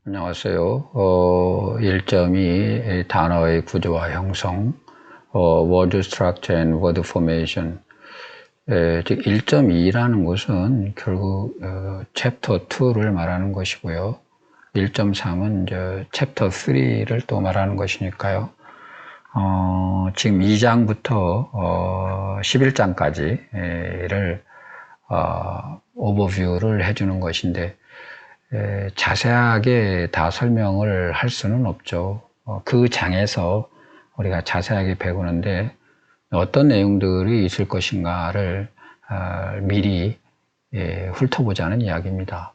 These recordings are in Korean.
안녕하세요. 1.2 단어의 구조와 형성, word structure and word formation. 즉 1.2라는 것은 결국 챕터 2를 말하는 것이고요. 1.3은 이제 챕터 3를 또 말하는 것이니까요. 지금 2장부터 11장까지를 오버뷰를 해주는 것인데 자세하게 다 설명을 할 수는 없죠. 그 장에서 우리가 자세하게 배우는데 어떤 내용들이 있을 것인가를 미리 훑어보자는 이야기입니다.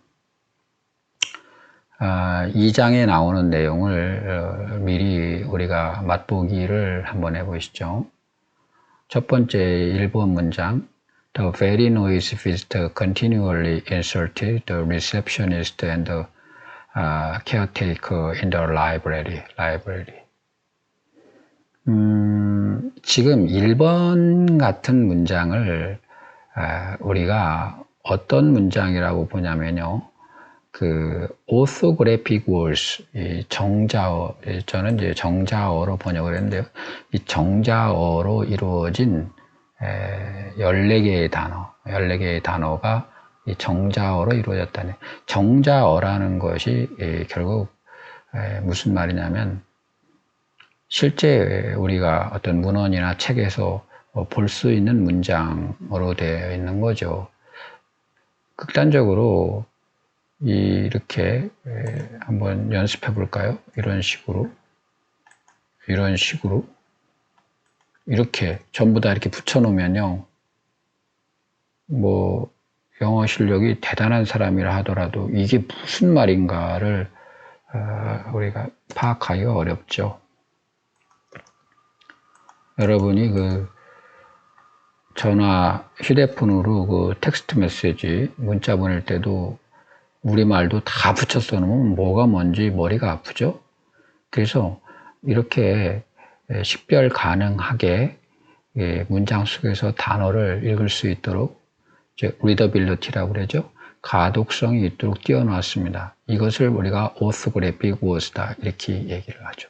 2장에 나오는 내용을 미리 우리가 맛보기를 한번 해보시죠. 첫 번째 1번 문장. The very noisy visitor continually insulted the receptionist and the caretaker in the library. 지금 1번 같은 문장을 우리가 어떤 문장이라고 보냐면요. 그 orthographic words, 이 정자어, 저는 이제 정자어로 번역을 했는데요. 이 정자어로 이루어진 14개의 단어가 이 정자어로 이루어졌다네. 정자어라는 것이 결국 무슨 말이냐면 실제 우리가 어떤 문헌이나 책에서 볼 수 있는 문장으로 되어 있는 거죠. 극단적으로 이렇게 한번 연습해 볼까요? 이런 식으로 이렇게 전부 다 이렇게 붙여 놓으면요. 뭐 영어 실력이 대단한 사람이라 하더라도 이게 무슨 말인가를 우리가 파악하기가 어렵죠. 여러분이 그 전화 휴대폰으로 그 텍스트 메시지 문자 보낼 때도 우리말도 다 붙여 써놓으면 뭐가 뭔지 머리가 아프죠. 그래서 이렇게 식별 가능하게 문장 속에서 단어를 읽을 수 있도록 readability라고 그러죠. 가독성이 있도록 띄워놨습니다. 이것을 우리가 orthographic words다 이렇게 얘기를 하죠.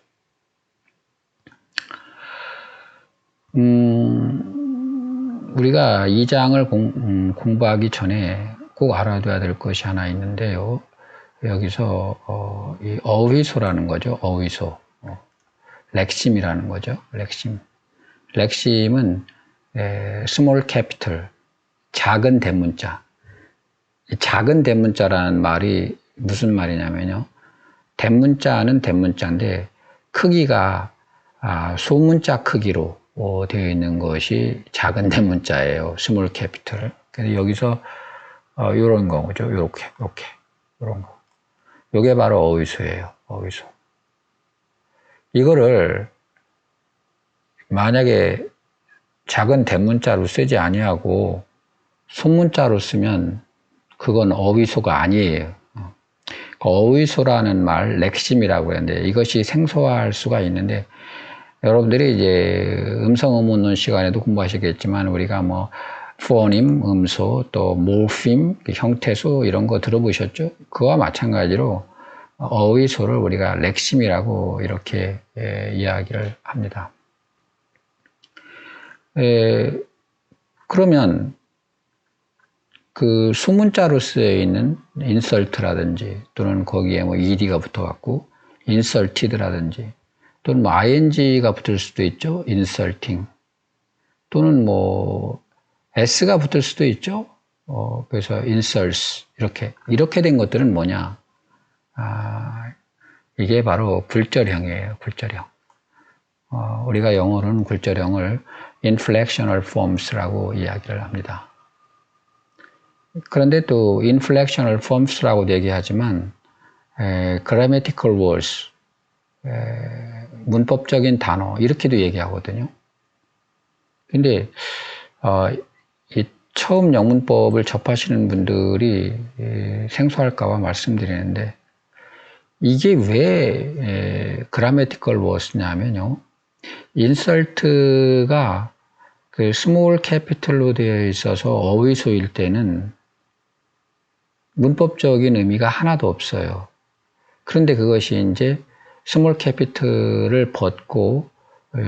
우리가 이 장을 공부하기 전에 꼭 알아둬야 될 것이 하나 있는데요. 여기서 이 어휘소라는 거죠. 어휘소. 렉심이라는 거죠. 렉심은 small capital, 작은 대문자. 작은 대문자라는 말이 무슨 말이냐면요. 대문자는 대문자인데 크기가 소문자 크기로 되어 있는 것이 작은 대문자예요. small capital. 그래서 여기서 이런 거죠. 이렇게 이런 거. 이게 바로 어휘소예요. 어휘소. 이거를 만약에 작은 대문자로 쓰지 아니하고 소문자로 쓰면 그건 어휘소가 아니에요. 어휘소라는 말, 렉심이라고 하는데 이것이 생소할 수가 있는데 여러분들이 이제 음성음운론 시간에도 공부하시겠지만 우리가 뭐 포님, 음소, 또 모핌, 형태소 이런 거 들어보셨죠? 그와 마찬가지로 어휘소를 우리가 렉심이라고 이렇게 이야기를 합니다. 그러면 그 수문자로 쓰여 있는 insult라든지 또는 거기에 뭐 ed가 붙어갖고 insulted라든지 또는 뭐 ing가 붙을 수도 있죠. insulting 또는 뭐 s가 붙을 수도 있죠. 그래서 insults 이렇게 된 것들은 뭐냐? 이게 바로 굴절형이에요. 굴절형. 우리가 영어로는 굴절형을 inflectional forms라고 이야기를 합니다. 그런데 또 inflectional forms라고 얘기하지만 grammatical words, 문법적인 단어 이렇게도 얘기하거든요. 근데 이 처음 영문법을 접하시는 분들이 생소할까 봐 말씀드리는데 이게 왜 grammatical words냐면요. insert가 그 small capital로 되어 있어서 어휘소일 때는 문법적인 의미가 하나도 없어요. 그런데 그것이 이제 스몰 캐피틀을 벗고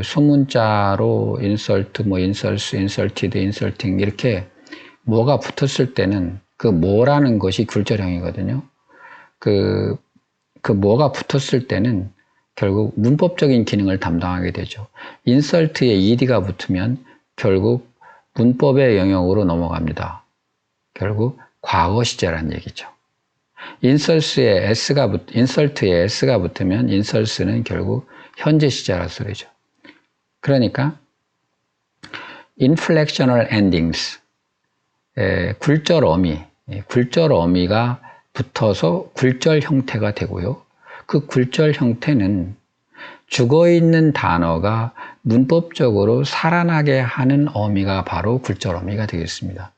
소문자로 인설트, 뭐 인설스, 인설티드, 인설팅 이렇게 뭐가 붙었을 때는 그 뭐라는 것이 굴절형이거든요. 그 뭐가 붙었을 때는 결국 문법적인 기능을 담당하게 되죠. 인설트에 ed가 붙으면 결국 문법의 영역으로 넘어갑니다. 결국 과거 시제란 얘기죠. 인설트에 S가 붙으면 인설스는 결국 현재 시제란 소리죠. 그러니까 inflectional endings, 굴절 어미가 붙어서 굴절 형태가 되고요. 그 굴절 형태는 죽어있는 단어가 문법적으로 살아나게 하는 어미가 바로 굴절 어미가 되겠습니다.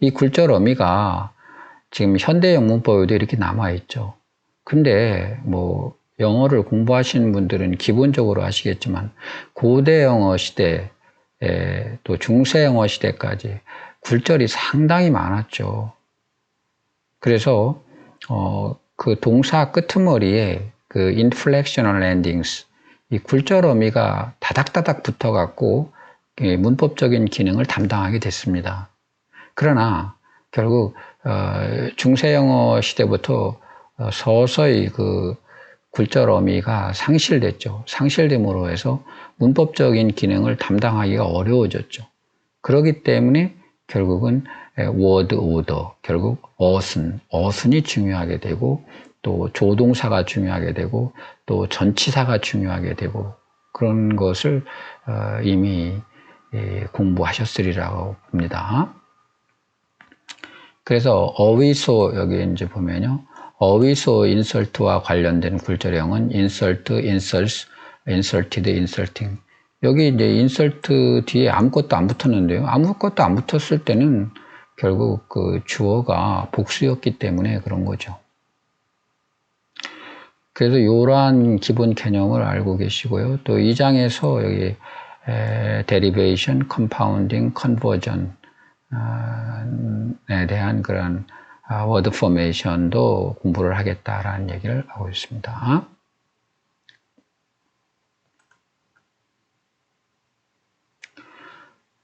이 굴절 어미가 지금 현대 영문법에도 이렇게 남아있죠. 근데 뭐 영어를 공부하시는 분들은 기본적으로 아시겠지만 고대 영어 시대 또 중세 영어 시대까지 굴절이 상당히 많았죠. 그래서 그 동사 끄트머리에 그 inflectional endings, 이 굴절 어미가 다닥다닥 붙어갖고 문법적인 기능을 담당하게 됐습니다. 그러나 결국 중세 영어 시대부터 서서히 그 굴절 어미가 상실됐죠. 상실됨으로 해서 문법적인 기능을 담당하기가 어려워졌죠. 그렇기 때문에 결국은 word order, 결국 어순이 중요하게 되고 또 조동사가 중요하게 되고 또 전치사가 중요하게 되고 그런 것을 이미 공부하셨으리라고 봅니다. 그래서 어휘소 여기 이제 보면요. 어휘소 인설트와 관련된 굴절형은 인설트, 인설스, 인설티드, 인설팅. 여기 이제 인설트 뒤에 아무것도 안 붙었는데요. 아무것도 안 붙었을 때는 결국 그 주어가 복수였기 때문에 그런 거죠. 그래서 이러한 기본 개념을 알고 계시고요. 또 2장에서 여기 derivation, compounding, conversion 에 대한 그런 word formation도 공부를 하겠다라는 얘기를 하고 있습니다.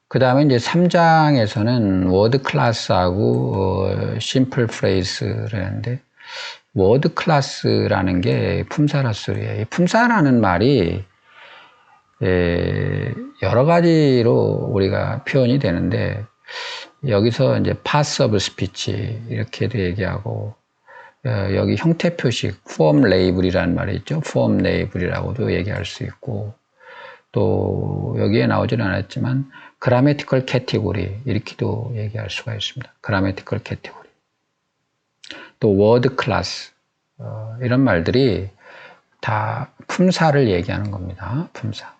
그 다음에 이제 3장에서는 word class하고 simple phrase를 했는데 word class라는 게 품사라 소리예요. 이 품사라는 말이 여러 가지로 우리가 표현이 되는데 여기서 이제 parts of speech 이렇게도 얘기하고 여기 형태 표식 form label이라는 말이 있죠. form label이라고도 얘기할 수 있고 또 여기에 나오지는 않았지만 grammatical category 이렇게도 얘기할 수가 있습니다. grammatical category 또 word class 이런 말들이 다 품사를 얘기하는 겁니다. 품사.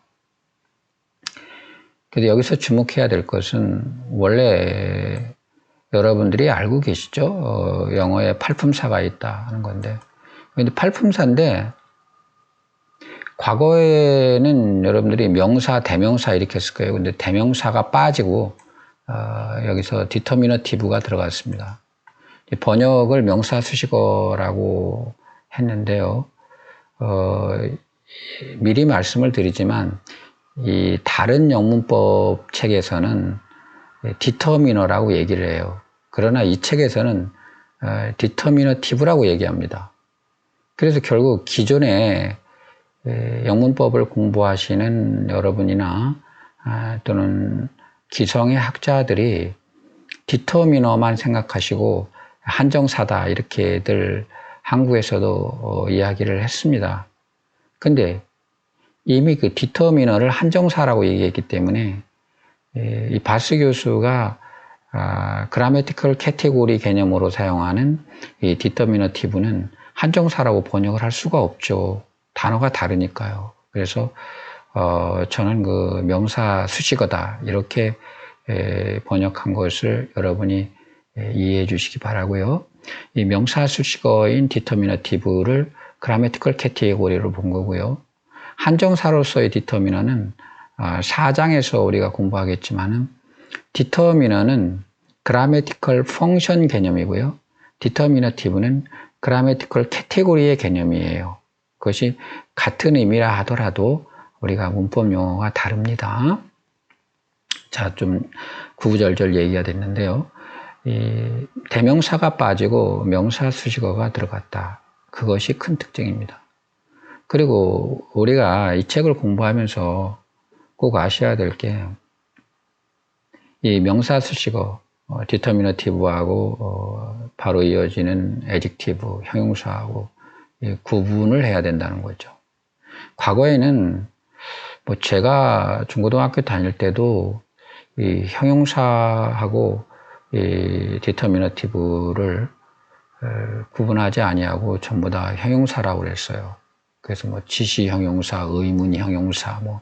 그래서 여기서 주목해야 될 것은 원래 여러분들이 알고 계시죠? 영어에 팔품사가 있다 하는 건데 근데 팔품사인데 과거에는 여러분들이 명사, 대명사 이렇게 했을 거예요. 근데 대명사가 빠지고 여기서 디터미너티브가 들어갔습니다. 번역을 명사 수식어라고 했는데요. 미리 말씀을 드리지만 이 다른 영문법 책에서는 디터미너라고 얘기를 해요. 그러나 이 책에서는 디터미너티브라고 얘기합니다. 그래서 결국 기존에 영문법을 공부하시는 여러분이나 또는 기성의 학자들이 디터미너만 생각하시고 한정사다 이렇게들 한국에서도 이야기를 했습니다. 근데 이미 그 디터미너를 한정사라고 얘기했기 때문에 이 바스 교수가 그라메티컬 캐테고리 개념으로 사용하는 이 디터미너티브는 한정사라고 번역을 할 수가 없죠. 단어가 다르니까요. 그래서 저는 그 명사 수식어다 이렇게 번역한 것을 여러분이 이해해 주시기 바라고요. 이 명사 수식어인 디터미너티브를 그라메티컬 캐테고리로 본 거고요. 한정사로서의 디터미너는 4장에서 우리가 공부하겠지만은 디터미너는 그라메티컬 펑션 개념이고요. 디터미너티브는 그라매티컬 캐테고리의 개념이에요. 그것이 같은 의미라 하더라도 우리가 문법 용어가 다릅니다. 자, 좀 구구절절 얘기가 됐는데요. 이 대명사가 빠지고 명사 수식어가 들어갔다. 그것이 큰 특징입니다. 그리고 우리가 이 책을 공부하면서 꼭 아셔야 될 게 이 명사 수식어 디터미너티브하고 바로 이어지는 애직티브 형용사하고 구분을 해야 된다는 거죠. 과거에는 뭐 제가 중고등학교 다닐 때도 이 형용사하고 이 디터미너티브를 구분하지 아니하고 전부 다 형용사라고 그랬어요. 그래서 뭐 지시 형용사, 의문 형용사 뭐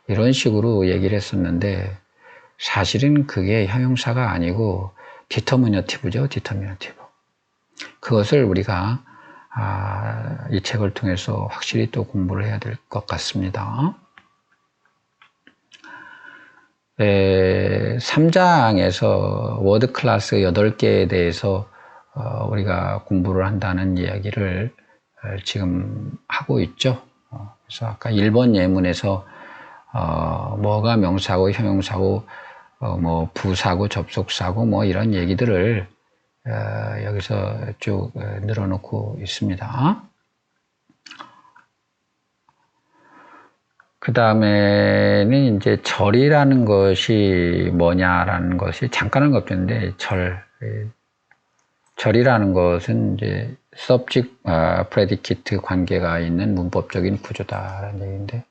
이런 식으로 얘기를 했었는데 사실은 그게 형용사가 아니고 디터미너티브죠. 디터미너티브. 그것을 우리가 이 책을 통해서 확실히 또 공부를 해야 될 것 같습니다. 3장에서 워드 클래스 8개에 대해서 우리가 공부를 한다는 이야기를 지금 하고 있죠. 그래서 아까 1번 예문에서 뭐가 명사고 형용사고 뭐 부사고 접속사고 뭐 이런 얘기들을 여기서 쭉 늘어놓고 있습니다. 그 다음에는 이제 절이라는 것이 뭐냐라는 것이 잠깐 언급됐는데 절이라는 것은 이제 subject, predicate 관계가 있는 문법적인 구조다라는 얘기인데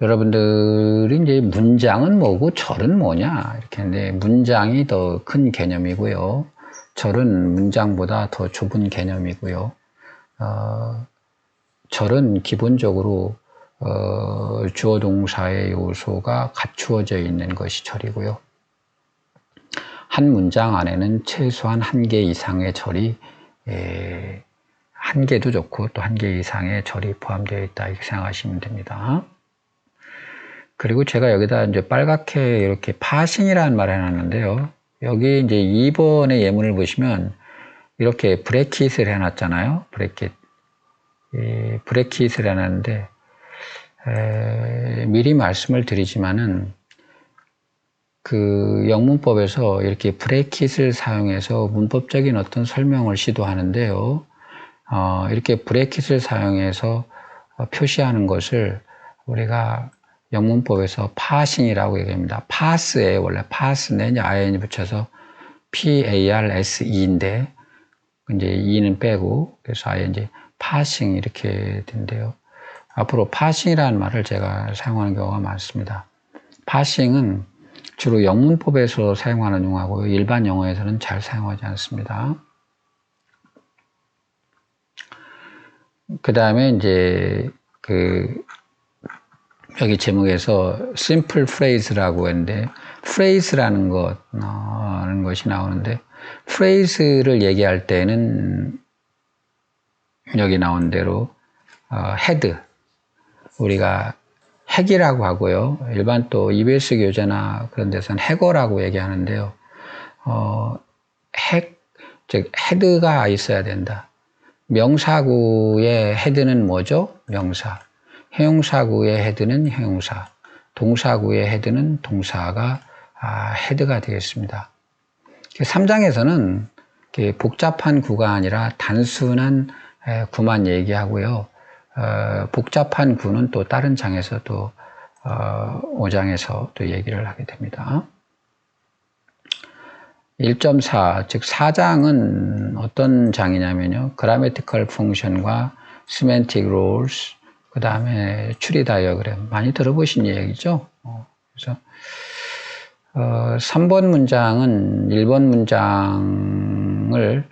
여러분들이 이제 문장은 뭐고 절은 뭐냐 이렇게 했는데 문장이 더 큰 개념이고요. 절은 문장보다 더 좁은 개념이고요. 절은 기본적으로 주어 동사의 요소가 갖추어져 있는 것이 절이고요. 한 문장 안에는 최소한 1개 이상의 절이 1개도 좋고 또 1개 이상의 절이 포함되어 있다 이렇게 생각하시면 됩니다. 그리고 제가 여기다 이제 빨갛게 이렇게 파싱이라는 말을 해놨는데요. 여기 이제 2번의 예문을 보시면 이렇게 브래킷을 해놨잖아요. 브래킷을 해놨는데 미리 말씀을 드리지만은 그 영문법에서 이렇게 브래킷을 사용해서 문법적인 어떤 설명을 시도하는데요. 이렇게 브래킷을 사용해서 표시하는 것을 우리가 영문법에서 파싱이라고 얘기합니다. 파스에 원래 파스는 IN 붙여서 PARSE인데 이제 E는 빼고 그래서 ING 파싱 이렇게 된대요. 앞으로 파싱이라는 말을 제가 사용하는 경우가 많습니다. 파싱은 주로 영문법에서 사용하는 용어고요. 일반 영어에서는 잘 사용하지 않습니다. 그 다음에 이제 여기 제목에서 simple phrase라고 했는데 phrase라는 것이 나오는데 phrase를 얘기할 때는 여기 나온 대로 head 우리가 핵이라고 하고요. 일반 또 EBS 교재나 그런 데서는 핵어라고 얘기하는데요. 즉 헤드가 있어야 된다. 명사구의 헤드는 뭐죠? 명사. 형용사구의 헤드는 형용사. 동사구의 헤드는 동사가 헤드가 되겠습니다. 3장에서는 복잡한 구가 아니라 단순한 구만 얘기하고요. 복잡한 구는 또 다른 장에서 또 5장에서 또 얘기를 하게 됩니다. 1.4, 즉 4장은 어떤 장이냐면요. grammatical function과 semantic rules, 그 다음에 추리 다이어그램 많이 들어보신 얘기죠. 그래서 3번 문장은 1번 문장을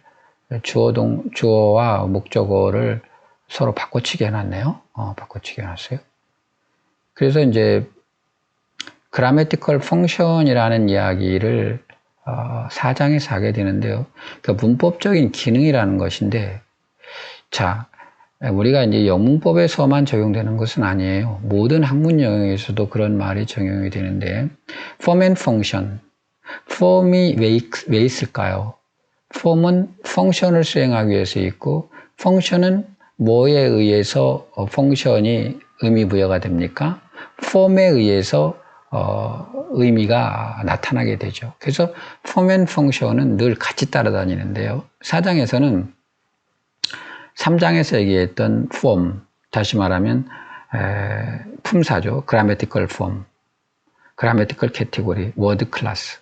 주어와 목적어를 서로 바꿔치기 해놨네요. 바꿔치기 해놨어요. 그래서 이제 grammatical function이라는 이야기를 4장에서 하게 되는데요. 그러니까 문법적인 기능이라는 것인데, 자, 우리가 이제 영문법에서만 적용되는 것은 아니에요. 모든 학문 영역에서도 그런 말이 적용이 되는데, form and function. form이 왜 있을까요? 폼은 펑션을 수행하기 위해서 있고, 펑션은 뭐에 의해서 펑션이 의미 부여가 됩니까? 폼에 의해서 의미가 나타나게 되죠. 그래서 폼 앤 펑션은 늘 같이 따라다니는데요. 4장에서는 3장에서 얘기했던 폼, 다시 말하면 품사죠. grammatical form, grammatical category, word class.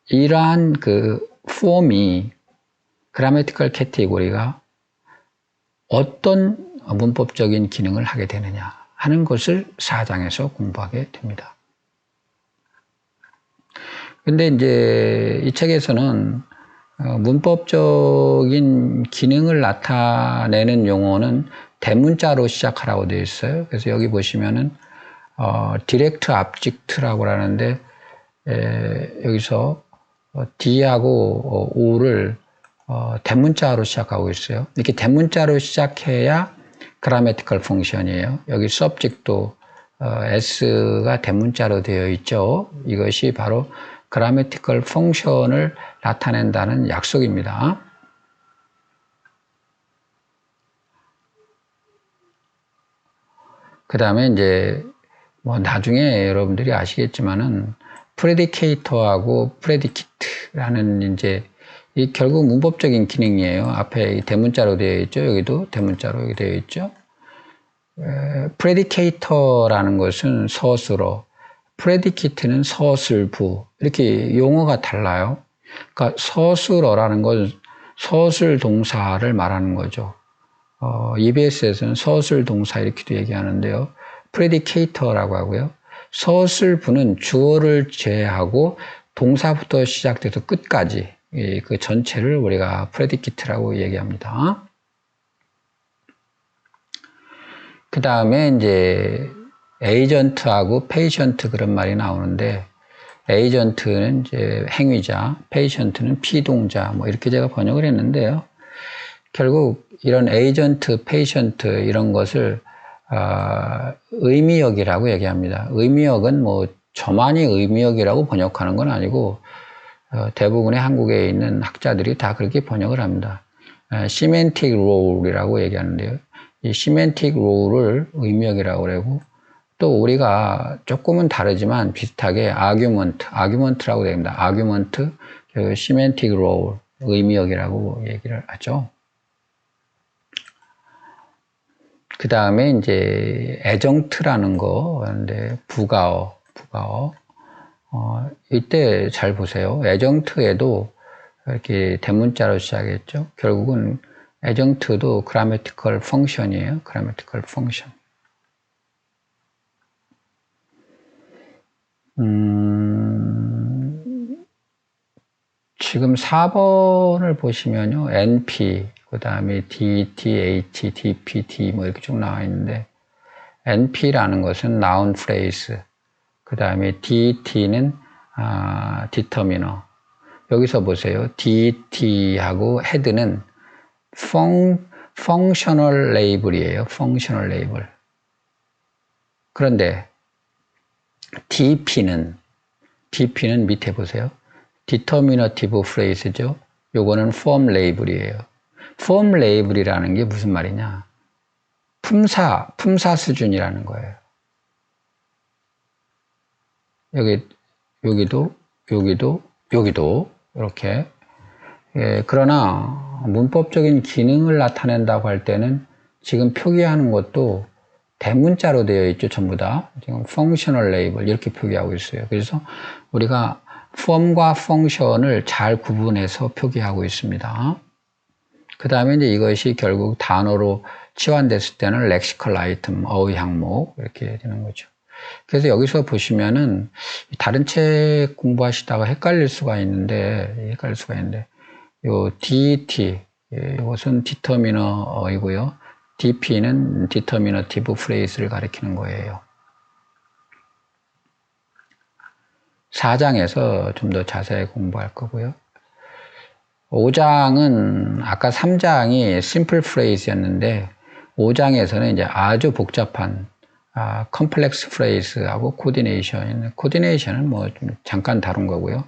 이러한 그 폼이 grammatical category가 어떤 문법적인 기능을 하게 되느냐 하는 것을 4장에서 공부하게 됩니다. 근데 이제 이 책에서는 문법적인 기능을 나타내는 용어는 대문자로 시작하라고 되어 있어요. 그래서 여기 보시면은 디렉트 압젝트라고 하는데 여기서 D하고 O를 대문자로 시작하고 있어요. 이렇게 대문자로 시작해야 grammatical function이에요. 여기 subject도 S가 대문자로 되어 있죠. 이것이 바로 grammatical function을 나타낸다는 약속입니다. 그 다음에 이제 뭐 나중에 여러분들이 아시겠지만은 predicator하고 predicate라는 이제 이 결국 문법적인 기능이에요. 앞에 대문자로 되어 있죠. 여기도 대문자로 여기 되어 있죠. predicator라는 것은 서술어, predicate는 서술부, 이렇게 용어가 달라요. 그러니까 서술어라는 건 서술 동사를 말하는 거죠. EBS에서는 서술 동사 이렇게도 얘기하는데요. predicator라고 하고요. 서술부는 주어를 제외하고 동사부터 시작돼서 끝까지 그 전체를 우리가 predicate라고 얘기합니다. 그 다음에 이제 agent하고 patient 그런 말이 나오는데, agent는 이제 행위자, patient는 피동자, 뭐 이렇게 제가 번역을 했는데요. 결국 이런 agent, patient 이런 것을 의미역이라고 얘기합니다. 의미역은 뭐 저만이 의미역이라고 번역하는 건 아니고 대부분의 한국에 있는 학자들이 다 그렇게 번역을 합니다. semantic role이라고 얘기하는데요. 이 semantic role을 의미역이라고 그러고, 또 우리가 조금은 다르지만 비슷하게 argument라고 되어 있습니다. argument, semantic role, 의미역이라고 얘기를 하죠. 그 다음에 이제 adjunct라는 거, 근데 부가어. 이때 잘 보세요. adjunct에도 이렇게 대문자로 시작했죠. 결국은 adjunct도 grammatical function이에요. grammatical function. 지금 4번을 보시면요. NP, 그 다음에 DT, H, DPT 뭐 이렇게 쭉 나와 있는데, NP라는 것은 noun phrase, 그 다음에 DT는 determiner. 여기서 보세요. DT하고 head는 functional label이에요. functional label. 그런데 DP는 밑에 보세요. determinative phrase죠. 요거는 form label이에요. form label이라는 게 무슨 말이냐? 품사 수준이라는 거예요. 여기도 이렇게. 그러나 문법적인 기능을 나타낸다고 할 때는 지금 표기하는 것도 대문자로 되어 있죠. 전부 다 지금 functional label 이렇게 표기하고 있어요. 그래서 우리가 form과 function을 잘 구분해서 표기하고 있습니다. 그 다음에 이제 이것이 결국 단어로 치환됐을 때는 lexical item, 어휘 항목 이렇게 되는 거죠. 그래서 여기서 보시면은 다른 책 공부하시다가 헷갈릴 수가 있는데 요 DT 이것은 determiner이고요. DP는 determinative phrase를 가리키는 거예요. 4장에서 좀 더 자세히 공부할 거고요. 5장은 아까 3장이 simple phrase였는데 5장에서는 이제 아주 복잡한 complex phrase하고 coordination은 뭐 좀 잠깐 다룬 거고요.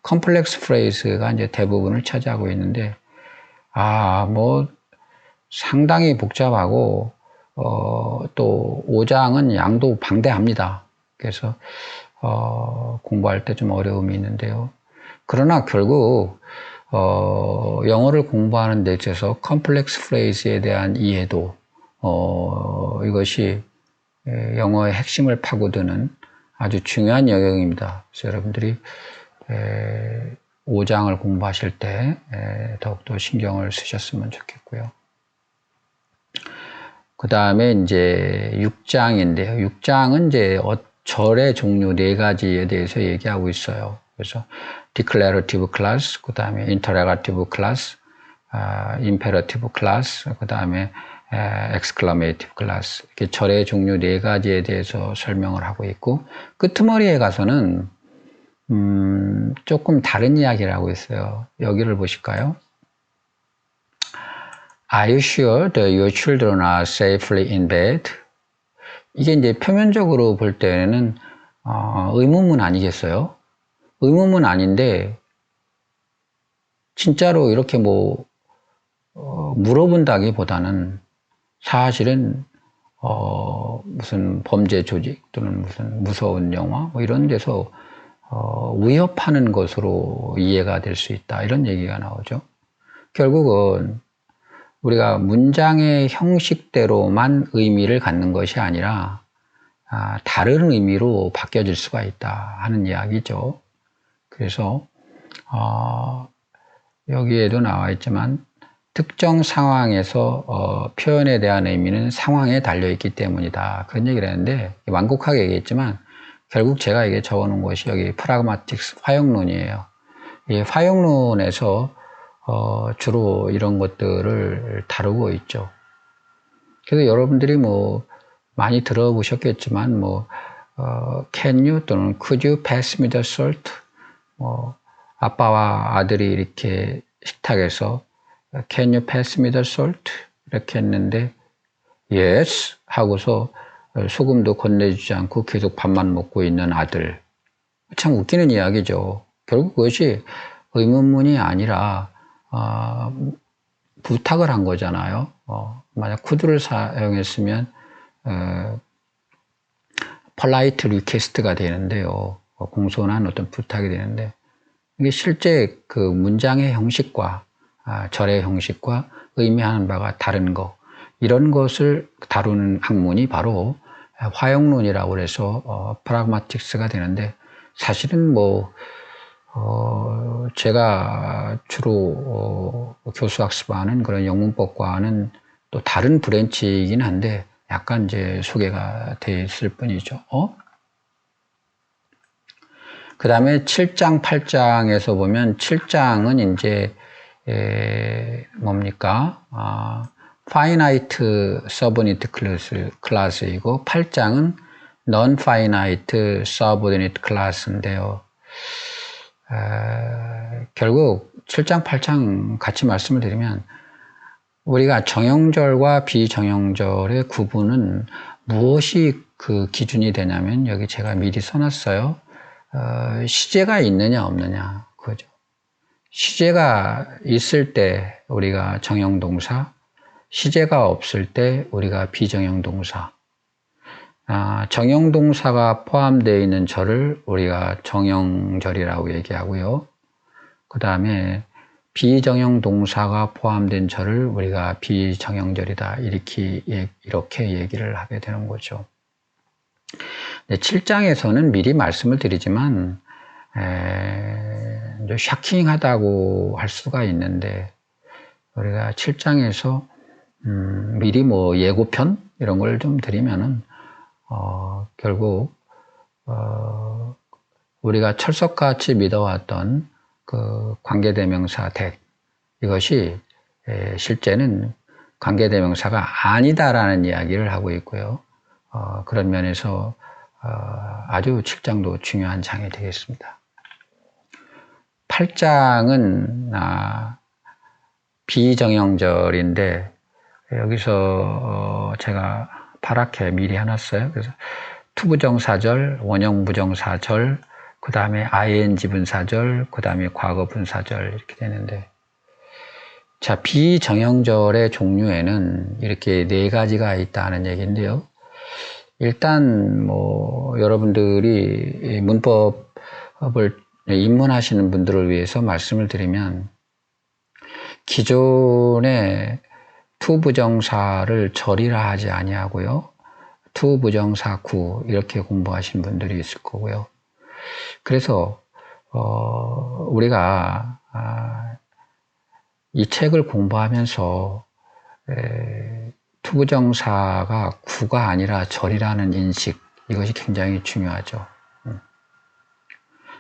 컴플렉스 프레이즈가 이제 대부분을 차지하고 있는데, 뭐 상당히 복잡하고 또 5장은 양도 방대합니다. 그래서 공부할 때 좀 어려움이 있는데요. 그러나 결국 영어를 공부하는 데 있어서 컴플렉스 프레이즈에 대한 이해도 이것이 영어의 핵심을 파고드는 아주 중요한 영역입니다. 그래서 여러분들이 5장을 공부하실 때 더욱더 신경을 쓰셨으면 좋겠고요. 그 다음에 이제 6장인데요. 6장은 이제 절의 종류 4가지에 대해서 얘기하고 있어요. 그래서 declarative clause, 그 다음에 interrogative clause, imperative clause, 그 다음에 exclamative clause. 이렇게 절의 종류 4가지에 대해서 설명을 하고 있고, 끄트머리에 가서는 조금 다른 이야기를 하고 있어요. 여기를 보실까요? Are you sure that your children are safely in bed? 이게 이제 표면적으로 볼 때는 의문문 아니겠어요? 의문문 아닌데 진짜로 이렇게 뭐 물어본다기보다는 사실은 무슨 범죄 조직 또는 무슨 무서운 영화 뭐 이런 데서 위협하는 것으로 이해가 될 수 있다, 이런 얘기가 나오죠. 결국은 우리가 문장의 형식대로만 의미를 갖는 것이 아니라 다른 의미로 바뀌어질 수가 있다 하는 이야기죠. 그래서 여기에도 나와 있지만 특정 상황에서 표현에 대한 의미는 상황에 달려있기 때문이다, 그런 얘기를 했는데, 완곡하게 얘기했지만 결국 제가 이게 적어놓은 것이 여기 프라그마틱스 화형론이에요. 이 화형론에서 주로 이런 것들을 다루고 있죠. 그래서 여러분들이 뭐 많이 들어보셨겠지만 can you 또는 could you pass me the salt? 아빠와 아들이 이렇게 식탁에서 can you pass me the salt? 이렇게 했는데 yes 하고서 소금도 건네주지 않고 계속 밥만 먹고 있는 아들. 참 웃기는 이야기죠. 결국 그것이 의문문이 아니라 부탁을 한 거잖아요. 만약 could를 사용했으면 polite request가 되는데요. 공손한 어떤 부탁이 되는데, 이게 실제 그 문장의 형식과 절의 형식과 의미하는 바가 다른 거, 이런 것을 다루는 학문이 바로 화형론이라고 해서 프라그마틱스가 되는데, 사실은 제가 주로 교수 학습하는 그런 영문법과는 또 다른 브랜치이긴 한데 약간 이제 소개가 돼 있을 뿐이죠. 그 다음에 7장, 8장에서 보면 7장은 이제 뭡니까? finite subordinate class이고 8장은 non-finite subordinate class인데요. 결국 7장, 8장 같이 말씀을 드리면 우리가 정형절과 비정형절의 구분은 무엇이 그 기준이 되냐면, 여기 제가 미리 써놨어요. 시제가 있느냐 없느냐, 그죠? 시제가 있을 때 우리가 정형동사, 시제가 없을 때 우리가 비정형동사. 정형동사가 포함되어 있는 절을 우리가 정형절이라고 얘기하고요. 그 다음에 비정형동사가 포함된 절을 우리가 비정형절이다, 이렇게 얘기를 하게 되는 거죠. 7장에서는 미리 말씀을 드리지만 샤킹하다고 할 수가 있는데, 우리가 7장에서 미리 예고편 이런 걸 좀 드리면은 결국 우리가 철석같이 믿어왔던 그 관계대명사 that, 이것이 실제는 관계대명사가 아니다라는 이야기를 하고 있고요. 그런 면에서 아주 7장도 중요한 장이 되겠습니다. 8장은 비정형절인데, 여기서 제가 파랗게 미리 해놨어요. 그래서 투부정사절, 원형부정사절, 그 다음에 ing 분사절, 그 다음에 과거 분사절 이렇게 되는데, 자, 비정형절의 종류에는 이렇게 네 가지가 있다는 얘기인데요. 일단 뭐 여러분들이 문법을 입문하시는 분들을 위해서 말씀을 드리면, 기존의 투부정사를 절이라 하지 아니하고요, 투부정사 구 이렇게 공부하신 분들이 있을 거고요. 그래서 우리가 이 책을 공부하면서 투부정사가 구가 아니라 절이라는 인식, 이것이 굉장히 중요하죠.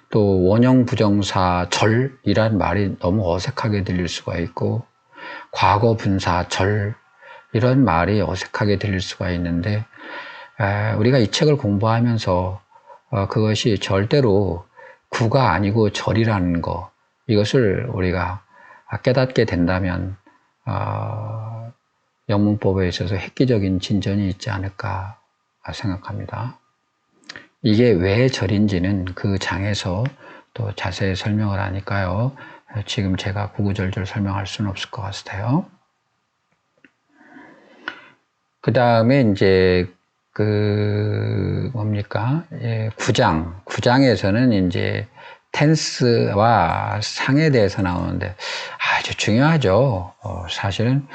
또 원형 부정사 절이란 말이 너무 어색하게 들릴 수가 있고, 과거 분사 절 이런 말이 어색하게 들릴 수가 있는데, 우리가 이 책을 공부하면서 그것이 절대로 구가 아니고 절이라는 거, 이것을 우리가 깨닫게 된다면 영문법에 있어서 획기적인 진전이 있지 않을까 생각합니다. 이게 왜 절인지는 그 장에서 또 자세히 설명을 하니까요, 지금 제가 구구절절 설명할 수는 없을 것 같아요. 그 다음에 이제 뭡니까? 9장에서는 이제 텐스와 상에 대해서 나오는데 아주 중요하죠. 사실은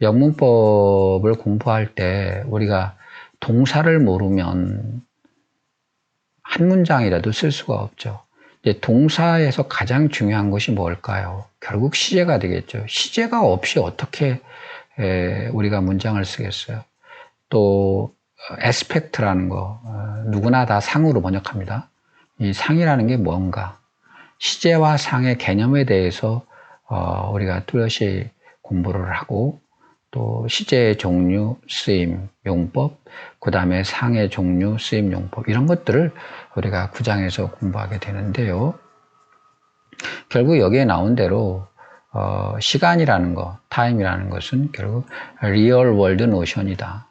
영문법을 공부할 때 우리가 동사를 모르면 한 문장이라도 쓸 수가 없죠. 이제 동사에서 가장 중요한 것이 뭘까요? 결국 시제가 되겠죠. 시제가 없이 어떻게 우리가 문장을 쓰겠어요. 또 에스펙트라는 거, 누구나 다 상으로 번역합니다. 이 상이라는 게 뭔가, 시제와 상의 개념에 대해서 우리가 뚜렷이 공부를 하고, 또 시제의 종류, 쓰임, 용법, 그 다음에 상의 종류, 쓰임, 용법, 이런 것들을 우리가 9장에서 공부하게 되는데요. 결국 여기에 나온 대로 시간이라는 거, 타임이라는 것은 결국 리얼 월드 노션이다.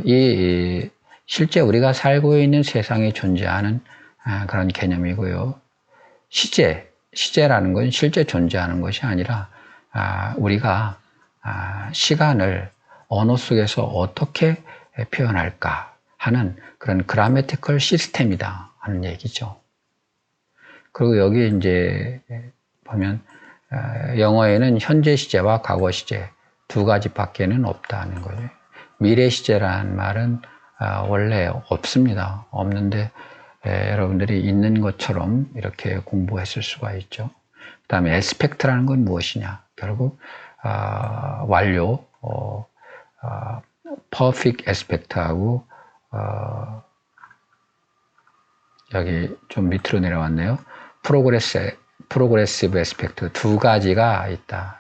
이 실제 우리가 살고 있는 세상에 존재하는 그런 개념이고요. 시제라는 건 실제 존재하는 것이 아니라 우리가 시간을 언어 속에서 어떻게 표현할까 하는 그런 그라매티컬 시스템이다 하는 얘기죠. 그리고 여기 이제 보면 영어에는 현재 시제와 과거 시제 두 가지밖에는 없다는 거죠. 미래 시제라는 말은 원래 없습니다. 없는데 여러분들이 있는 것처럼 이렇게 공부했을 수가 있죠. 그 다음에 에스펙트라는 건 무엇이냐? 결국 완료, perfect aspect하고 여기 좀 밑으로 내려왔네요. progressive aspect 두 가지가 있다.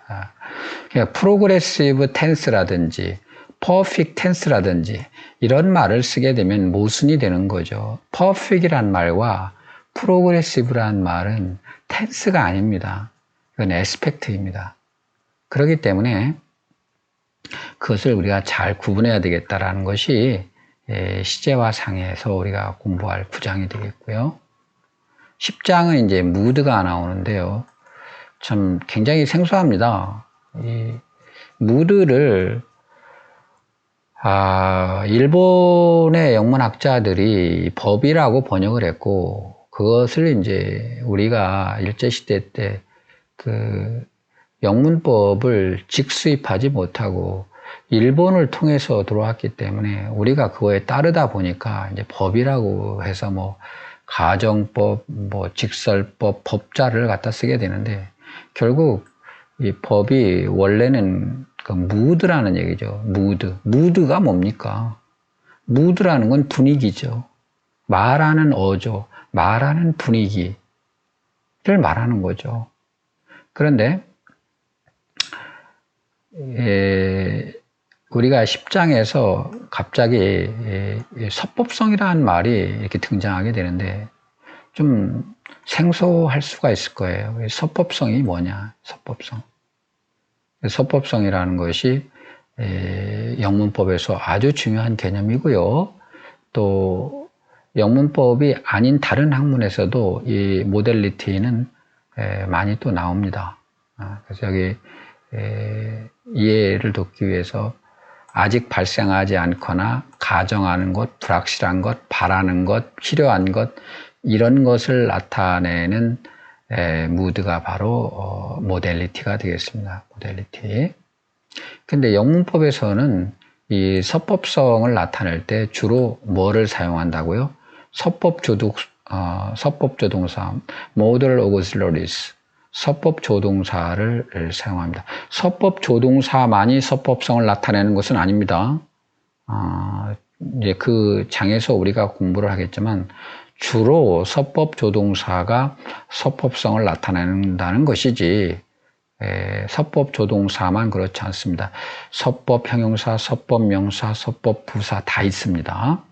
그러니까 progressive tense라든지 perfect tense라든지 이런 말을 쓰게 되면 모순이 되는 거죠. perfect이란 말과 progressive란 말은 tense가 아닙니다. 이건 aspect입니다. 그렇기 때문에 그것을 우리가 잘 구분해야 되겠다라는 것이 시제와 상에서 우리가 공부할 9장이 되겠고요. 10장은 이제 무드가 나오는데요. 참 굉장히 생소합니다. 이 무드를 일본의 영문학자들이 법이라고 번역을 했고, 그것을 이제 우리가 일제시대 때 그 영문법을 직수입하지 못하고 일본을 통해서 들어왔기 때문에 우리가 그거에 따르다 보니까 이제 법이라고 해서 뭐 가정법, 뭐 직설법, 법자를 갖다 쓰게 되는데, 결국 이 법이 원래는 그 무드라는 얘기죠. 무드가 뭡니까? 무드라는 건 분위기죠. 말하는 어조, 말하는 분위기를 말하는 거죠. 그런데 우리가 10장에서 갑자기 서법성이라는 말이 이렇게 등장하게 되는데 좀 생소할 수가 있을 거예요. 서법성이 뭐냐? 서법성이라는 것이 영문법에서 아주 중요한 개념이고요. 또 영문법이 아닌 다른 학문에서도 이 모델리티는 많이 또 나옵니다. 그래서 여기 이해를 돕기 위해서 아직 발생하지 않거나 가정하는 것, 불확실한 것, 바라는 것, 필요한 것, 이런 것을 나타내는 무드가 바로 모델리티가 되겠습니다. 모델리티. 근데 영문법에서는 이 서법성을 나타낼 때 주로 뭐를 사용한다고요? 서법조동사, modal auxiliaries, 서법조동사를 사용합니다. 서법조동사만이 서법성을 나타내는 것은 아닙니다. 이제 그 장에서 우리가 공부를 하겠지만 주로 서법조동사가 서법성을 나타낸다는 것이지 서법조동사만 그렇지 않습니다. 서법형용사, 서법명사, 서법부사 다 있습니다.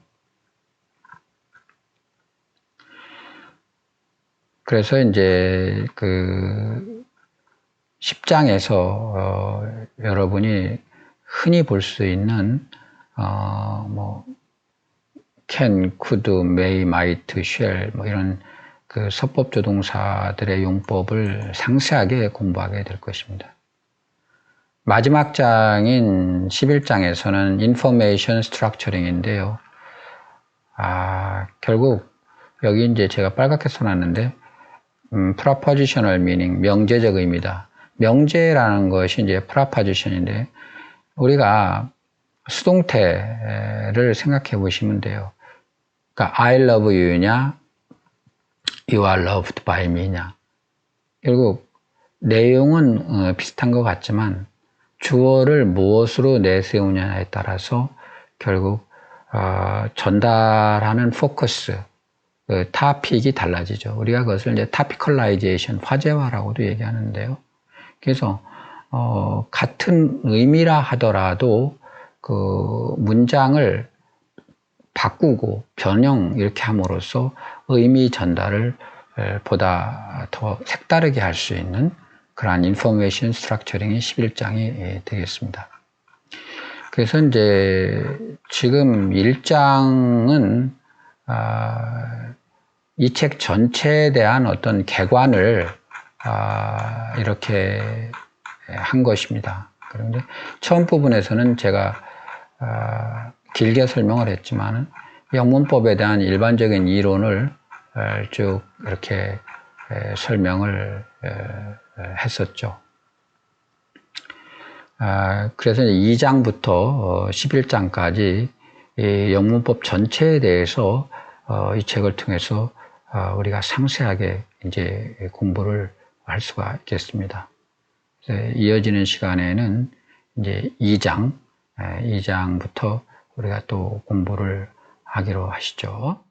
그래서 이제 그 10장에서 여러분이 흔히 볼 수 있는 뭐 can, could, may, might, shall 뭐 이런 그 서법조동사들의 용법을 상세하게 공부하게 될 것입니다. 마지막 장인 11장에서는 information structuring인데요. 결국 여기 이제 제가 빨갛게 써놨는데 propositional meaning, 명제적 의미다. 명제라는 것이 이제 proposition인데 우리가 수동태를 생각해 보시면 돼요. 그러니까 I love you냐, you are loved by me냐. 결국 내용은 비슷한 것 같지만 주어를 무엇으로 내세우냐에 따라서 결국 전달하는 포커스, 타픽이 달라지죠. 우리가 그것을 이제 타피컬라이제이션, 화제화라고도 얘기하는데요. 그래서 같은 의미라 하더라도 그 문장을 바꾸고 변형 이렇게 함으로써 의미 전달을 보다 더 색다르게 할 수 있는 그러한 인포메이션 스트럭처링이 11장이 되겠습니다. 그래서 이제 지금 1장은 이 책 전체에 대한 어떤 개관을 이렇게 한 것입니다. 그런데 처음 부분에서는 제가 길게 설명을 했지만 영문법에 대한 일반적인 이론을 쭉 이렇게 설명을 했었죠. 그래서 2장부터 11장까지 이 영문법 전체에 대해서 이 책을 통해서 우리가 상세하게 이제 공부를 할 수가 있겠습니다. 이어지는 시간에는 이제 2장부터 우리가 또 공부를 하기로 하시죠.